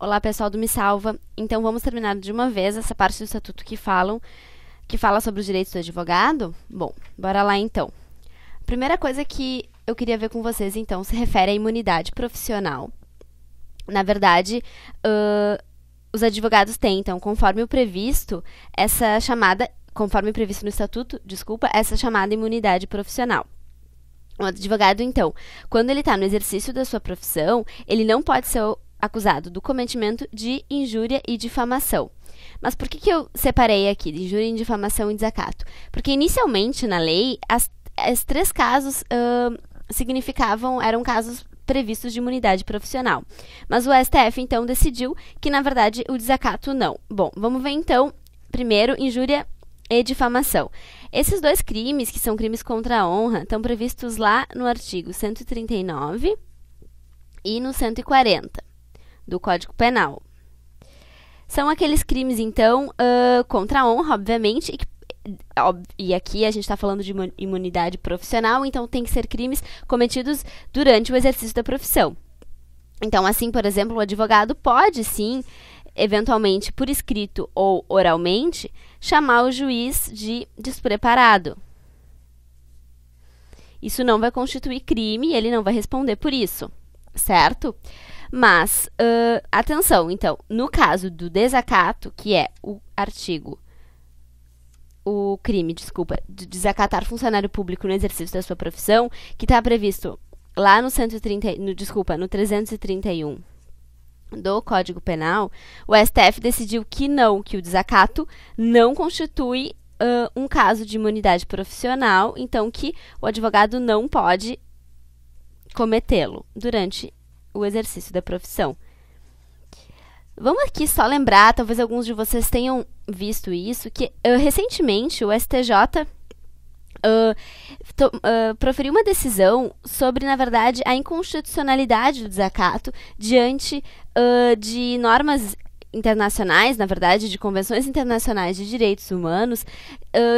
Olá, pessoal do Me Salva. Então, vamos terminar de uma vez essa parte do estatuto que fala sobre os direitos do advogado? Bom, bora lá então. A primeira coisa que eu queria ver com vocês, então, se refere à imunidade profissional. Na verdade, os advogados têm, então, conforme previsto no estatuto, essa chamada imunidade profissional. O advogado, então, quando ele está no exercício da sua profissão, ele não pode ser acusado do cometimento de injúria e difamação. Mas por que eu separei aqui de injúria, difamação e desacato? Porque inicialmente na lei, os três casos eram casos previstos de imunidade profissional. Mas o STF, então, decidiu que, na verdade, o desacato não. Bom, vamos ver, então, primeiro, injúria e difamação. Esses dois crimes, que são crimes contra a honra, estão previstos lá no artigo 139 e no 140 do Código Penal. São aqueles crimes, então, contra a honra, obviamente, e aqui a gente está falando de imunidade profissional, então tem que ser crimes cometidos durante o exercício da profissão. Então, assim, por exemplo, o advogado pode, sim, eventualmente, por escrito ou oralmente, chamar o juiz de despreparado. Isso não vai constituir crime e ele não vai responder por isso, certo? Mas, atenção, então, no caso do desacato, que é o crime de desacatar funcionário público no exercício da sua profissão, que está previsto lá no 331 do Código Penal, o STF decidiu que o desacato não constitui um caso de imunidade profissional, então que o advogado não pode cometê-lo durante o exercício da profissão. Vamos aqui só lembrar, talvez alguns de vocês tenham visto isso, que recentemente o STJ proferiu uma decisão sobre, na verdade, a inconstitucionalidade do desacato diante de normas internacionais, na verdade, de convenções internacionais de direitos humanos.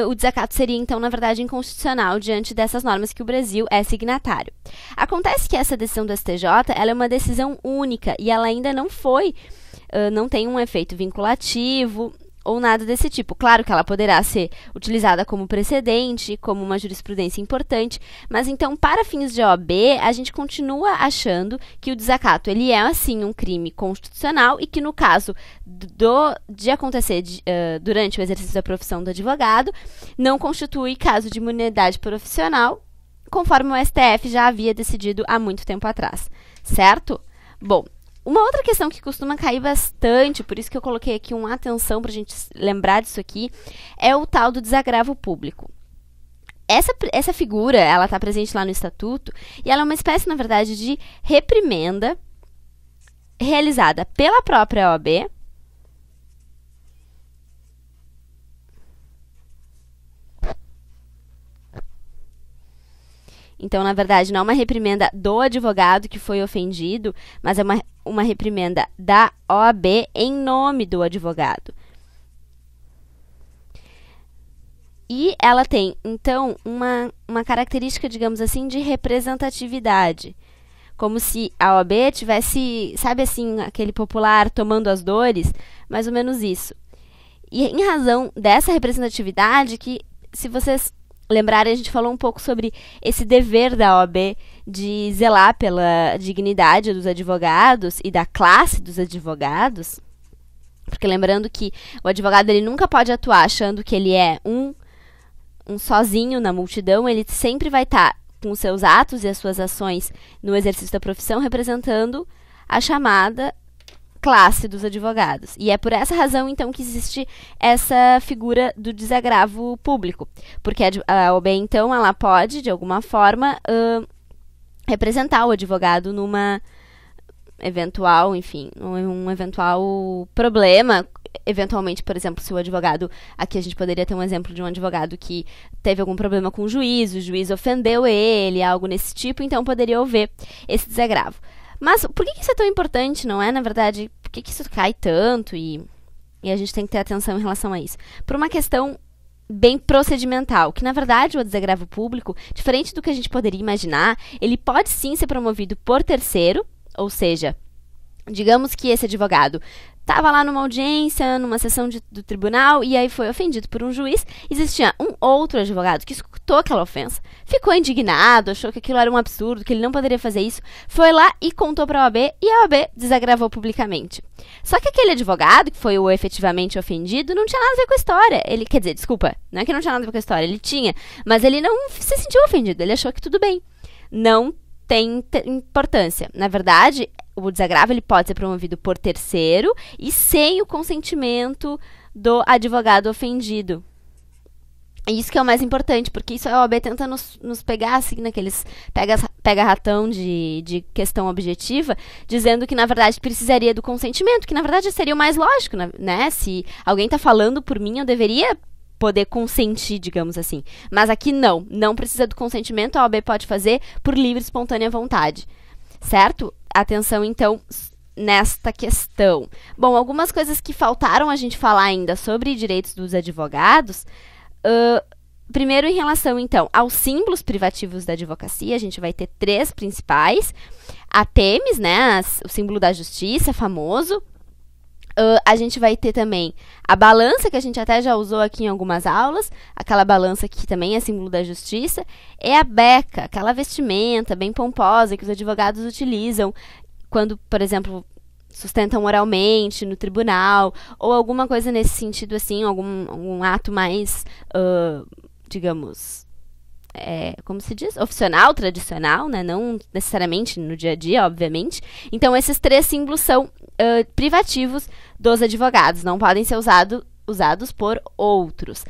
O desacato seria, então, na verdade, inconstitucional diante dessas normas que o Brasil é signatário. Acontece que essa decisão do STJ ela é uma decisão única e ela ainda não tem um efeito vinculativo ou nada desse tipo. Claro que ela poderá ser utilizada como precedente, como uma jurisprudência importante, mas então, para fins de OAB, a gente continua achando que o desacato ele é, assim, um crime constitucional e que, no caso de acontecer durante o exercício da profissão do advogado, não constitui caso de imunidade profissional, conforme o STF já havia decidido há muito tempo atrás, certo? Bom, uma outra questão que costuma cair bastante, por isso que eu coloquei aqui uma atenção para a gente lembrar disso aqui, é o tal do desagravo público. Essa figura, ela está presente lá no Estatuto, e ela é uma espécie, na verdade, de reprimenda realizada pela própria OAB, então, na verdade, não é uma reprimenda do advogado que foi ofendido, mas é uma reprimenda da OAB em nome do advogado. E ela tem, então, uma característica, digamos assim, de representatividade. Como se a OAB tivesse, sabe assim, aquele popular tomando as dores, mais ou menos isso. E em razão dessa representatividade, que se vocês lembrarem, a gente falou um pouco sobre esse dever da OAB de zelar pela dignidade dos advogados e da classe dos advogados, porque lembrando que o advogado ele nunca pode atuar achando que ele é um sozinho na multidão, ele sempre vai estar com os seus atos e as suas ações no exercício da profissão representando a chamada classe dos advogados. E é por essa razão, então, que existe essa figura do desagravo público. Porque a OAB, então, ela pode, de alguma forma, representar o advogado numa eventual, enfim, um eventual problema. Eventualmente, por exemplo, se o advogado... Aqui a gente poderia ter um exemplo de um advogado que teve algum problema com o juiz ofendeu ele, algo nesse tipo, então poderia haver esse desagravo. Mas por que isso é tão importante, não é? Na verdade, por que isso cai tanto e a gente tem que ter atenção em relação a isso? Por uma questão bem procedimental, que na verdade o desagravo público, diferente do que a gente poderia imaginar, ele pode sim ser promovido por terceiro, ou seja, Digamos que esse advogado estava lá numa audiência, numa sessão do tribunal, e aí foi ofendido por um juiz. Existia um outro advogado que escutou aquela ofensa, ficou indignado, achou que aquilo era um absurdo, que ele não poderia fazer isso, foi lá e contou para a OAB, e a OAB desagravou publicamente. Só que aquele advogado, que foi o efetivamente ofendido, não tinha nada a ver com a história. Ele, quer dizer, desculpa, não é que não tinha nada a ver com a história, ele tinha, mas ele não se sentiu ofendido, ele achou que tudo bem. Não tem importância. Na verdade, o desagravo ele pode ser promovido por terceiro e sem o consentimento do advogado ofendido. Isso que é o mais importante, porque isso a OAB tenta nos pegar assim, naqueles pega-ratão de questão objetiva, dizendo que, na verdade, precisaria do consentimento, que, na verdade, seria o mais lógico, né? Se alguém está falando por mim, eu deveria poder consentir, digamos assim. Mas aqui não precisa do consentimento, a OAB pode fazer por livre e espontânea vontade. Certo? Atenção, então, nesta questão. Bom, algumas coisas que faltaram a gente falar ainda sobre direitos dos advogados. Primeiro, em relação, então, aos símbolos privativos da advocacia, a gente vai ter 3 principais. A Themis, né, o símbolo da justiça, famoso. A gente vai ter também a balança, que a gente até já usou aqui em algumas aulas, aquela balança que também é símbolo da justiça, é a beca, aquela vestimenta bem pomposa que os advogados utilizam quando, por exemplo, sustentam oralmente no tribunal, ou alguma coisa nesse sentido assim, algum ato mais, digamos, como se diz? Oficional, tradicional, né? Não necessariamente no dia a dia, obviamente. Então, esses 3 símbolos são privativos dos advogados, não podem ser usados por outros.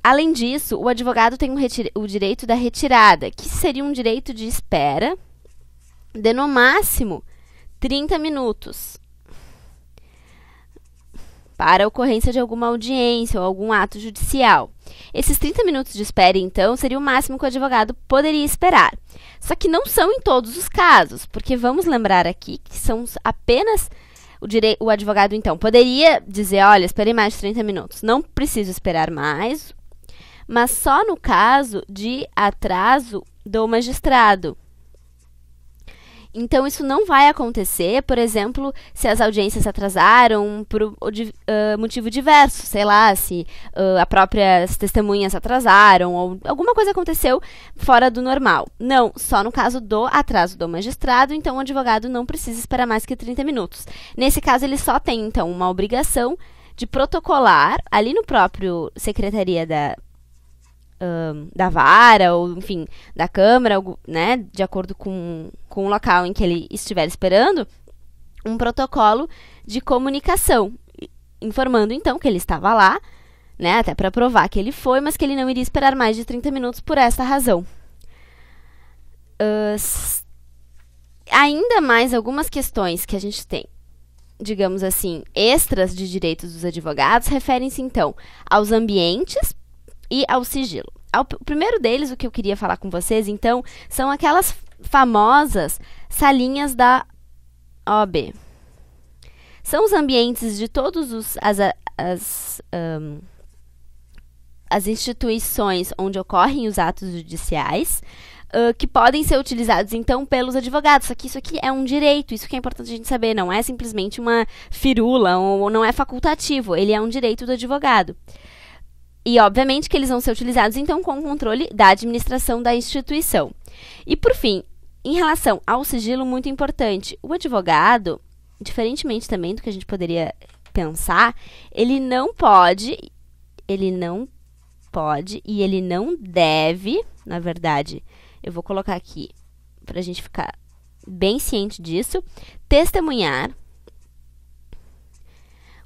Além disso, o advogado tem o direito da retirada, que seria um direito de espera de, no máximo, 30 minutos. Para a ocorrência de alguma audiência ou algum ato judicial. Esses 30 minutos de espera, então, seria o máximo que o advogado poderia esperar. Só que não são em todos os casos, porque vamos lembrar aqui que são apenas o advogado, então, poderia dizer, olha, esperei mais de 30 minutos, não preciso esperar mais, mas só no caso de atraso do magistrado. Então, isso não vai acontecer, por exemplo, se as audiências atrasaram por motivo diverso, sei lá, se as próprias testemunhas atrasaram ou alguma coisa aconteceu fora do normal. Não, só no caso do atraso do magistrado, então o advogado não precisa esperar mais que 30 minutos. Nesse caso, ele só tem, então, uma obrigação de protocolar ali no próprio Secretaria da vara, ou enfim, da Câmara, né, de acordo com o local em que ele estiver esperando, um protocolo de comunicação, informando então que ele estava lá, né, até para provar que ele foi, mas que ele não iria esperar mais de 30 minutos por essa razão. Ainda mais algumas questões que a gente tem, digamos assim, extras de direitos dos advogados, referem-se então aos ambientes e ao sigilo. O primeiro deles, o que eu queria falar com vocês, então, são aquelas famosas salinhas da OAB. São os ambientes de todas as instituições onde ocorrem os atos judiciais, que podem ser utilizados, então, pelos advogados. Só que isso aqui é um direito, isso que é importante a gente saber, não é simplesmente uma firula, ou não é facultativo, ele é um direito do advogado. E, obviamente, que eles vão ser utilizados, então, com o controle da administração da instituição. E, por fim, em relação ao sigilo, muito importante, o advogado, diferentemente também do que a gente poderia pensar, ele não pode e ele não deve, na verdade, eu vou colocar aqui para a gente ficar bem ciente disso, testemunhar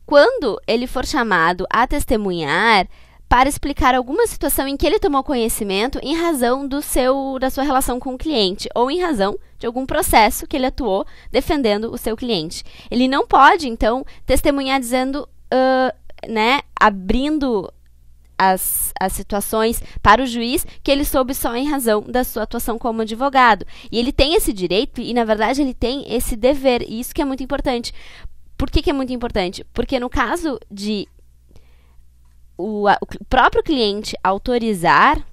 quando ele for chamado a testemunhar para explicar alguma situação em que ele tomou conhecimento em razão da sua relação com o cliente ou em razão de algum processo que ele atuou defendendo o seu cliente. Ele não pode, então, testemunhar dizendo, né, abrindo as situações para o juiz que ele soube só em razão da sua atuação como advogado. E ele tem esse direito e, na verdade, ele tem esse dever. E isso que é muito importante. Por que é muito importante? Porque no caso de o próprio cliente autorizar,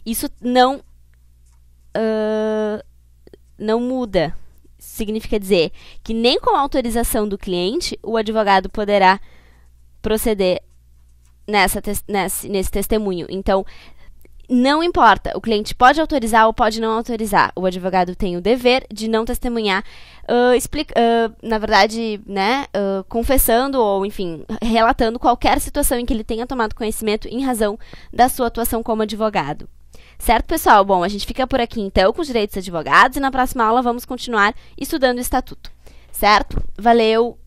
isso não muda. Isso significa dizer que nem com a autorização do cliente o advogado poderá proceder nesse testemunho. Então, não importa, o cliente pode autorizar ou pode não autorizar. O advogado tem o dever de não testemunhar, na verdade, né, confessando ou, enfim, relatando qualquer situação em que ele tenha tomado conhecimento em razão da sua atuação como advogado. Certo, pessoal? Bom, a gente fica por aqui, então, com os direitos dos advogados e na próxima aula vamos continuar estudando o Estatuto. Certo? Valeu!